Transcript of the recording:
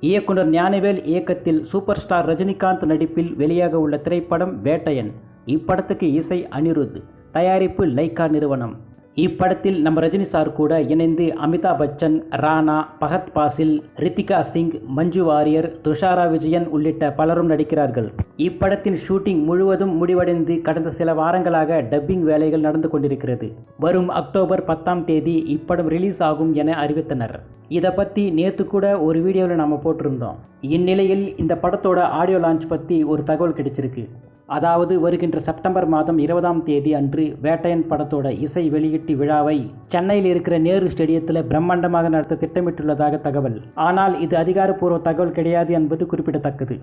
இயக்குனர் ஞானவேல் இயக்கத்தில் super star Rajinikanth நடிப்பில் வெளியாக உள்ள திரைப்படம் வேட்டையன். இப்படத்துக்கு இசை அனிருத், தயாரிப்பு லைக்கா நிறுவனம். இப்படத்தில் நம்ம ரஜினி சார் கூட இணைந்து அமிதாப் பச்சன், ராணா, பகத் பாசில், ரித்திகா சிங், மஞ்சு வாரியர், துஷாரா விஜயன் உள்ளிட்ட பலரும் நடிக்கிறார்கள். இப்படத்தின் ஷூட்டிங் முழுவதும் முடிவடைந்து கடந்த சில வாரங்களாக டப்பிங் வேலைகள் நடந்து கொண்டிருக்கிறது. வரும் அக்டோபர் 10ஆம் தேதி இப்படம் ரிலீஸ் ஆகும் என அறிவித்தனர். இதை பற்றி நேற்று கூட ஒரு வீடியோவில் நாம் போட்டிருந்தோம். இந்நிலையில் இந்த படத்தோட ஆடியோ லான்ச் பற்றி ஒரு தகவல் கிடைச்சிருக்கு. அதாவது வருகின்ற செப்டம்பர் மாதம் 20ஆம் தேதி அன்று வேட்டையன் படத்தோட இசை வெளியீட்டு விழாவை சென்னையில் இருக்கிற நேரு ஸ்டேடியத்தில் பிரம்மாண்டமாக நடத்த திட்டமிட்டுள்ளதாக தகவல். ஆனால் இது அதிகாரப்பூர்வ தகவல் கிடையாது என்பது குறிப்பிடத்தக்கது.